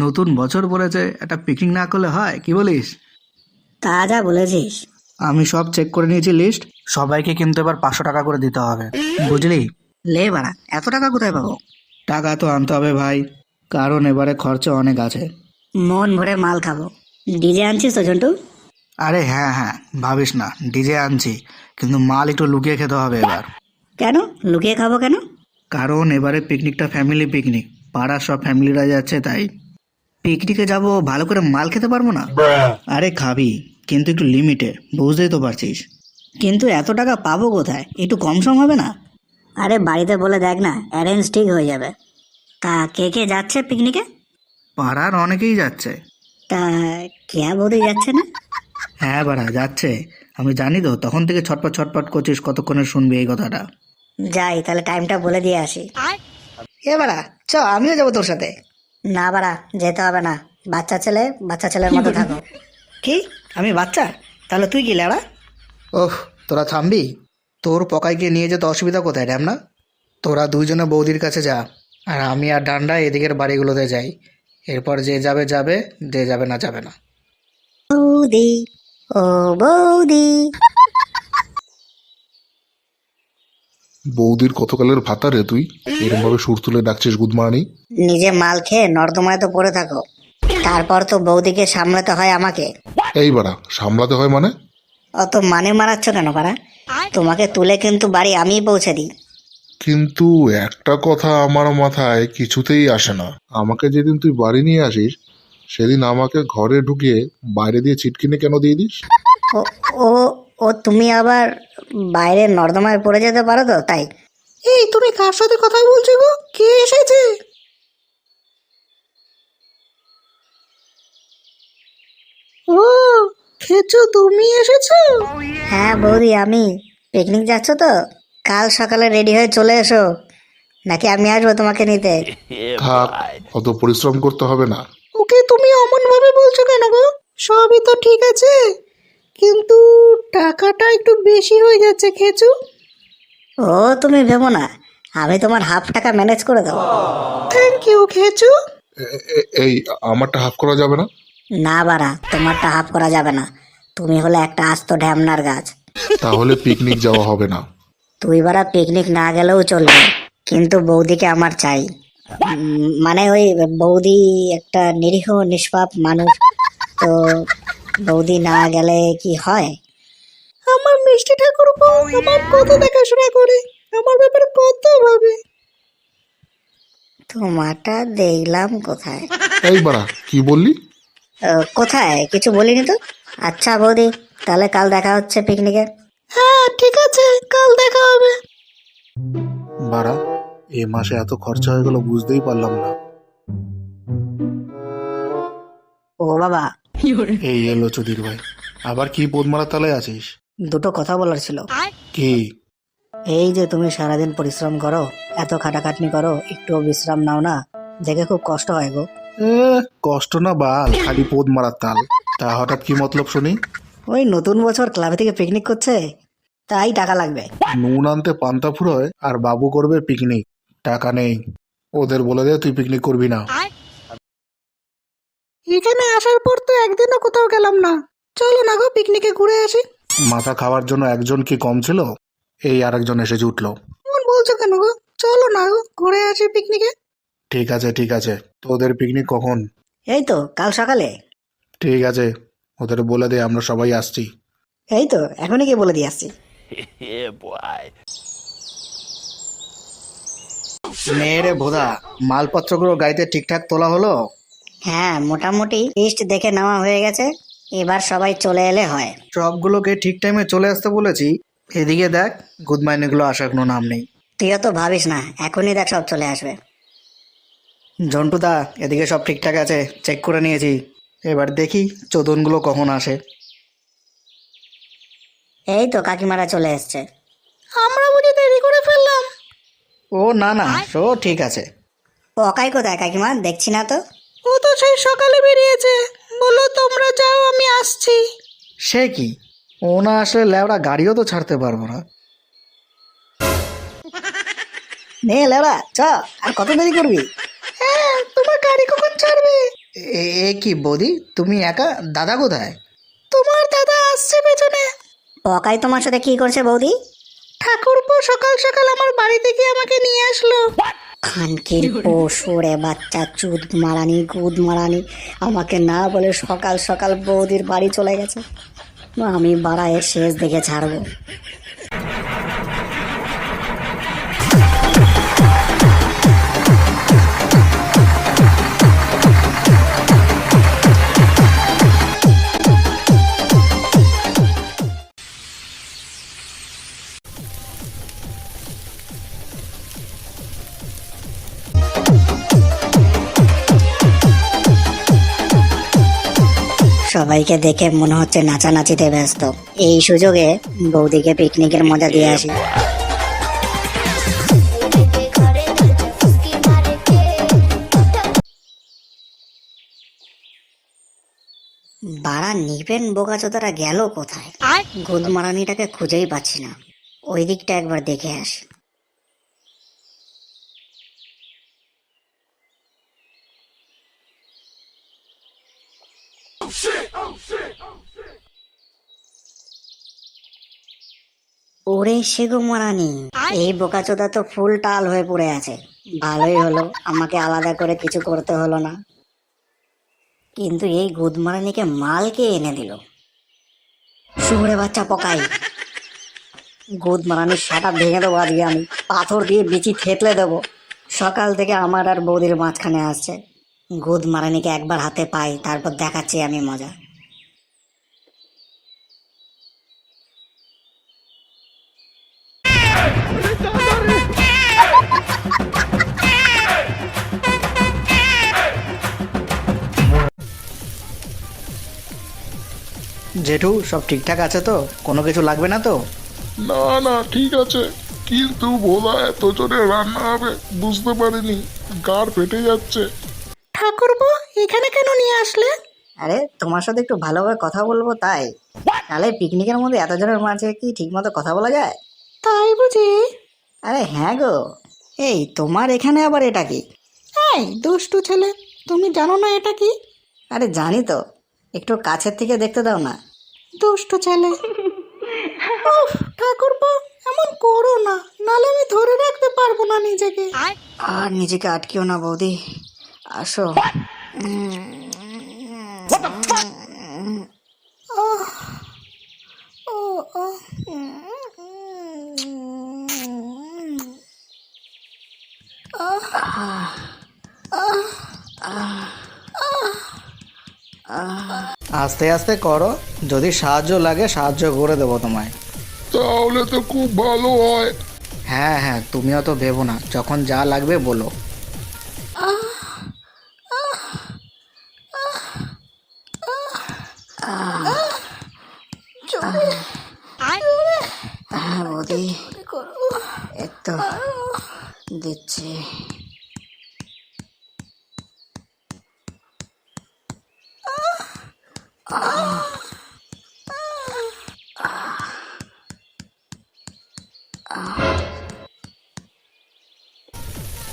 নতুন বছর পড়েছে, একটা পিকনিক না করলে হয়? কি বলিস? তা যা বলেছিস। আমি সব চেক করে নিয়েছি লিস্ট। সবাইকে কিন্তু এবার 500 টাকা করে দিতে হবে, বুঝলি? লে বাড়া, এত টাকা কোথায় পাবো? টাকা তো আনতে হবে ভাই, কারণ এবারে খরচা অনেক আছে। মন ভরে মাল খাবো। ডিজে আনছিস তো ঝন্টু? আরে হ্যাঁ হ্যাঁ, ভাবিস না, ডিজে আনছি, কিন্তু মাল একটু লুকিয়ে খেতে হবে এবার। কেন লুকিয়ে খাবো কেন? কারণ এবারে পিকনিকটা ফ্যামিলি পিকনিক, পাড়ার সব ফ্যামিলিরা যাচ্ছে, তাই পিকনিকে যাব, ভালো করে মাল খেতে পারবো না? আরে খাবি, কিন্তু একটু লিমিটে, বুঝতেই তো পারছিস। কিন্তু এত টাকা পাবো কোথায়? একটু কম সম হবে না? আরে বাড়িতে বলে দেখ না, অ্যারেঞ্জ ঠিক হয়ে যাবে। তা কে কে যাচ্ছে পিকনিকে? পাড়ার অনেকেই যাচ্ছে। তা কেয়া বৌদি যাচ্ছে না? হ্যাঁ বাড়া যাচ্ছে, আমি জানি তো, তখন থেকে ছটপট ছটপট করছিস, কতক্ষণে শুনবি এই কথাটা। যাই তাহলে, টাইমটা বলে দিয়ে আসি। এ বাড়া চ, আমিও যাবো তোর সাথে। না বাড়া, যেতে হবে না। বাচ্চা ছেলে, বাচ্চা ছেলের মতো থাকো। কি? আমি বাচ্চা? তাহলে তুই কি লেড়া? ওহ, তোরা থামবি? তোর পকাইকে নিয়ে যেতে অসুবিধা কোথায় ড্যামনা? তোরা দুইজনে বৌদির কাছে যা, আর আমি আর ডান্ডা এদিকের বাড়িগুলোতে যাই। এরপর যে যাবে যাবে, যে যাবে না যাবে না। বৌদি, ও বৌদি। বৌদির কতকালের ভাতা রে তুই, এরকম ভাবে সুর তুলে ডাকছিস গুদমারানি? নিজে মাল খেয়ে নর্দমায় তো পড়ে থাকো, তারপর তো বৌদিকে সামলাতে হয় আমাকে। এই বাড়া, সামলাতে হয় মানে? অত মানে মারাচ্ছ কেন পারা? তোমাকে তুলে কিন্তু বাড়ি আমিই পৌঁছে দিই। কিন্তু একটা কথা আমার মাথায় কিছুতেই আসে না, আমাকে যেদিন তুই বাড়ি নিয়ে আসিস সেদিন আমাকে ঘরে ঢুকিয়ে বাইরে দিয়ে ছিটকিনি কেন দিয়ে দিস? ও ও ও তুমি আবার বাইরে নর্দমায় পড়ে যেতে পারো তো, তাই? এই তুমি কার সাথে কথা বলছো গো? কে এসেছে? ও, খেচু তুমি এসেছো? হ্যাঁ বৌদি, আমি। পিকনিক যাচ্ছ তো? কাল সকালে রেডি হয়ে চলে এসো, নাকি আমি আসবো তোমাকে নিতে? থাক, অত পরিশ্রম করতে হবে না। ওকে তুমি অমন ভাবে বলছো কেন গো? সবই তো ঠিক আছে, কিন্তু টাকাটা একটু বেশি হয়ে যাচ্ছে খেচু। ও তুমি ভেবো না, আমি তোমার হাফ টাকা ম্যানেজ করে দেবো। Thank you Khechu. এই, আমারটা হাফ করা যাবে না? না বাড়া, তোমারটা হাফ করা যাবে না। তুমি হলে একটা আস্ত ঢ্যামনার গাছ। তাহলে পিকনিক যাওয়া হবে না। তুই বাড়া পিকনিক না গেলেও চলবে, কিন্তু বৌদিকে আমার চাই। মানে ওই বৌদি একটা নিরীহ নিষ্পাপ মানুষ, তো বৌদি না গেলে কি হয়? আমার মিষ্টি ঠাকুরপো আমার কত দেখাশোনা করে, আমার ব্যাপারে কত ভাবে। তোমারটা দেখলাম কোথায়? এই বাড়া, কি বললি? কোথায় কিছু বলিনি তো। আচ্ছা বৌদি, তাহলে কাল দেখা হচ্ছে পিকনিকে। হ্যাঁ ঠিক আছে, কাল দেখা হবে। বাড়া, এই মাসে এত খরচা হয়ে গেল বুঝতেই পারলাম না। ও বাবা, এই এলো চুদির ভাই, আবার কি পোদমারা তালে আছিস? দুটো কথা বলার ছিল। কি? এই যে তুমি সারাদিন পরিশ্রম করো, এত খাটাখাটনি করো, একটু বিশ্রাম নাও না, দেখে খুব কষ্ট হয় গো। এ, কষ্ট না বাল, খালি পোদ মারার তাল। তা হঠাৎ কি মতলব শুনি? ওই নতুন বছর ক্লাবে থেকে পিকনিক করছে, তাই টাকা লাগবে। নুন আনতে পান্তা ফুরোয় আর বাবু করবে পিকনিক, টাকা নেই। ওদের বলে দে তুই পিকনিক করবি না। এখানে আসার পর তো একদিনও কোথাও গেলাম না, চলো না গো পিকনিকে ঘুরে আসি। মাথা খাওয়ার জন্য একজন কি কম ছিল? এই আরেকজন এসে জুটলো। এমন বলছো কেন গো? চলো না গো ঘুরে আসি পিকনিকে। ঠিক আছে ঠিক আছে, তোদের পিকনিক কখন? এই তো কাল সকালে। ঠিক আছে, ওদের বলে দে আমরা সবাই আসছি। এই তো এখনই গিয়ে বলে দিয়ে আসছি। মেয়েরে ভোদা, মালপত্রগুলো গাড়িতে ঠিকঠাক তোলা হলো? হ্যাঁ মোটামুটি লিস্ট দেখে নেওয়া হয়ে গেছে, এবার সবাই চলে এলে হয়। সবগুলোকে ঠিক টাইমে চলে আসতে বলেছি। এদিকে দেখ, গুড মাইনেগুলো আসার কোনো নাম নেই। তুইও তো ভাবিস না, এখনই দেখ সব চলে আসবে। ঝন্টুদা, এদিকে সব ঠিকঠাক আছে, চেক করে নিয়েছি। এবার দেখি চোদনগুলো কখন আসে। এই তো কাকিমারা চলে এসছে। আমরা বুঝি দেরি করে ফেললাম? ও না না, ও ঠিক আছে। পকাই কোথায় কাকিমা, দেখছি না তো। ও তো সেই সকালে বেরিয়েছে, বলো তোমরা যাও আমি আসছি। সে কি, ও না আসলে লেওড়া গাড়িও তো ছাড়তে পারবো না। নে লেওড়া চ, আর কত দেরি করবি? হ্যাঁ, তোমার গাড়ি কখন ছাড়বে? এ কি বৌদি, তুমি একা? দাদা কোথায়? তোমার দাদা আসছে পেছনে। পকাই তোমার সাথে কি করছে বৌদি? ঠাকুরপো সকাল সকাল আমার বাড়ি থেকে আমাকে নিয়ে আসলো। খানকির পশুরে বাচ্চা, চুদ মারানি গুদ মারানি, আমাকে না বলে সকাল সকাল বৌদির বাড়ি চলে গেছে। আমি বাড়ায় শেষ দেখে ছাড়বো। সবাইকে দেখে মনে হচ্ছে নাচানাচিতে ব্যস্ত। এই সুযোগে বৌদিকে পিকনিকের মজা দিয়ে আসি। বাড়া নিবেন বোকাচোদারা গেল কোথায়? গুদমারানিটাকে খুঁজেই পাচ্ছি না। ওই দিকটা একবার দেখে আসি। ওরে সেগো মারানি, এই বোকাচোদা তো ফুল টাল হয়ে পড়ে আছে। ভালোই হলো, আমাকে আলাদা করে কিছু করতে হলো না। কিন্তু এই গুদমারানিকে মাল কে এনে দিল? শুয়োরে বাচ্চা পকাই, গুদমারানির সেটা ভেঙে দেবো আজকে আমি। পাথর দিয়ে বিচি থেতলে দেবো। সকাল থেকে আমার আর বৌদির মাঝখানে আসছে। গুদমারানিকে একবার হাতে পাই, তারপর দেখাচ্ছি আমি মজা। জেঠু, সব ঠিকঠাক আছে তো? কোনো কিছু লাগবে না তো? না না, ঠিক আছে, কিন্তু ভোলা এত জোরে রান্না হবে বুঝতে পারিনি, গাড় ফেটে যাচ্ছে। ঠাকুরপো এখানে কেন নিয়ে আসলে? আরে তোমার সাথে একটু ভালোভাবে কথা বলবো তাই। তাহলে পিকনিকের মধ্যে এত জনের মাঝে কি ঠিক মতো কথা বলা যায়? তাই বুঝি? আরে হ্যাঁ গো। এই তোমার এখানে আবার এটা কি? এই দুষ্টু ছেলে, তুমি জানো না এটা কি? আরে জানি তো, একটু কাছের থেকে দেখতে দাও না। দুষ্টু ছেলে। উফ, ঠাকুরপো এমন করো না, নালে আমি ধরে রাখতে পারবো না নিজেকে। আর নিজেকে আটকিও না বৌদি, আসো। ও ও আস্তে আস্তে করো, যদি সাহায্য লাগে সাহায্য করে দেবো তোমায়। তাহলে তো খুব ভালো হয়। হ্যাঁ হ্যাঁ, তুমিও তো ভেবো না, যখন যা লাগবে বলো। হ্যাঁ বৌদি, একটু দিচ্ছি।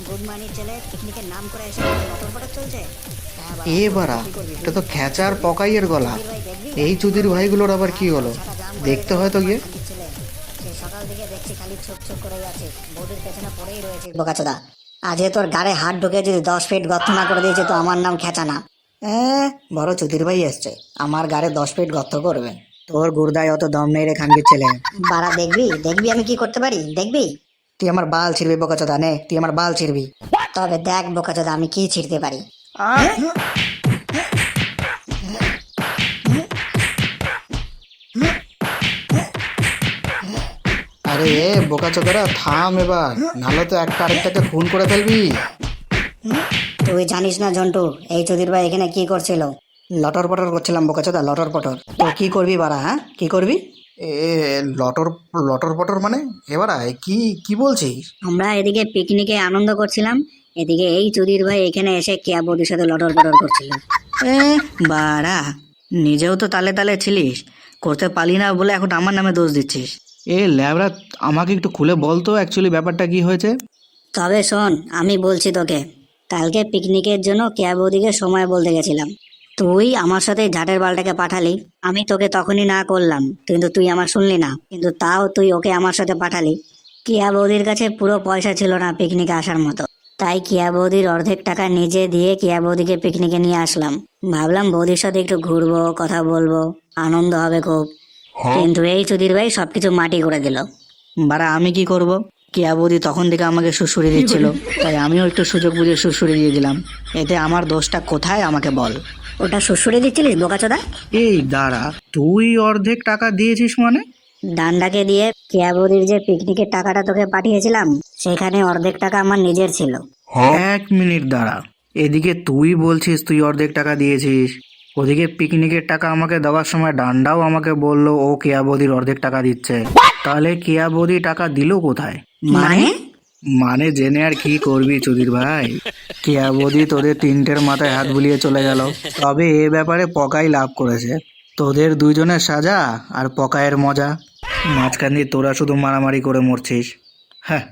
গুড মর্নিং ছেলে, পিকনিকের নাম করে এসে লটরপটর চলছে। এ বাড়া, এটা তো খেঁচার পকাইয়ের গলা। এই চুদির ভাইগুলোর আবার কি হলো? দেখতে হয় তো গিয়ে। ছেলে, সে সকাল থেকে দেখছি খালি চুপ চুপ করে যাচ্ছে, বৌদির পেছনে পড়েই রয়েছে বোকাচোদা। আজকে তোর গাড়ে হাত ঢুকে যদি 10 ফিট গর্ত না করে দিয়েছে তো আমার নাম খেঁচা না। বড় চুদির ভাই এসছে, আমার গাড়ে 10 ফিট গর্ত করবে। তোর গুর্দায় অত দম নেই রে খানকির ছেলে। বাড়া দেখবি দেখবি আমি কি করতে পারি, দেখবি। তুই আমার বাল ছিড়বি বোকাচোদা, নে তুই আমার বাল ছিড়বি। তবে দেখ বোকাচোদা আমি কি ছিড়তে পারি। আরে এ বোকাচোদারা থাম এবার, নাহলে তো একটা আরেকটাকে খুন করে ফেলবি। তুই জানিস না জন্টু, এই চৌধুরী ভাই এখানে কি করছিল? লটর পটর করছিলাম বোকাচোদা, লটর পটর। তো কি করবি বাড়া, হ্যাঁ কি করবি? এ লটর লটর পটর মানে এবার কি কি বলছিস? আমরা এদিকে পিকনিকে আনন্দ করছিলাম, এদিকে এই চৌধুরী ভাই এখানে এসে কেয়া বৌদির সাথে লটর পটর করছিল। বাড়া, নিজেও তো তালে তালে ছিলিস, করতে পারলি না বলে এখন আমার নামে দোষ দিচ্ছিস। এ ল্যাবরা, আমাকে একটু খুলে বল তো অ্যাকচুয়ালি ব্যাপারটা কি হয়েছে। তবে শোন, আমি বলছি তোকে, কালকে পিকনিকের জন্য কেয়া বৌদিকে সময় বলতে গেছিলাম, তুই আমার সাথে ঝাটের বালটাকে পাঠালি। আমি তোকে তখনই না করলাম, কিন্তু তুই আমার শুনলি না, কিন্তু তাও তুই ওকে আমার সাথে পাঠালি। কিয়া বৌদির কাছে পুরো পয়সা ছিল না পিকনিকে আসার মতো, তাই কিয়া বৌদির অর্ধেক টাকা নিজে দিয়ে কিয়া বৌদিকে পিকনিকে নিয়ে আসলাম। ভাবলাম বৌদির সাথে একটু ঘুরবো, কথা বলবো, আনন্দ হবে খুব। কিন্তু এই চুদির ভাই সবকিছু মাটি করে দিল। বাড়া আমি কি করব? কেয়া বৌদি তখন থেকে আমাকে সুড়সুড়ি দিচ্ছিল, তাই আমিও একটু সুযোগ বুঝে সুড়সুড়ি দিয়ে দিলাম। এতে আমার দোষটা কোথায় আমাকে বল? ওটা শ্বশুরে দিচ্ছিলিস বোকাচোদা? এই দাঁড়া, তুই অর্ধেক টাকা দিয়েছিস মানে? ডান্ডাকে দিয়ে কেয়া বৌদির যে পিকনিকের টাকাটা তোকে পাঠিয়েছিলাম, সেখানে অর্ধেক টাকা আমার নিজের ছিল। 1 মিনিট দাঁড়া, এদিকে তুই বলছিস তুই অর্ধেক টাকা দিয়েছিস, ওদিকে পিকনিকের টাকা আমাকে দেওয়ার সময় ডান্ডাও আমাকে বললো ও কেয়া বৌদির অর্ধেক টাকা দিচ্ছে। তাহলে কেয়া বৌদি টাকা দিল কোথায়? মানে? মানে জেনে আর কি করবি চুদির ভাই? কেয়া বৌদি তোদের তিনটের মাথায় হাত বুলিয়ে চলে গেল। তবে এ ব্যাপারে পকাই লাভ করেছে। তোদের দুইজনের সাজা আর পকায়ের মজা, মাঝখান দিয়ে তোরা শুধু মারামারি করে মরছিস। হ্যাঁ।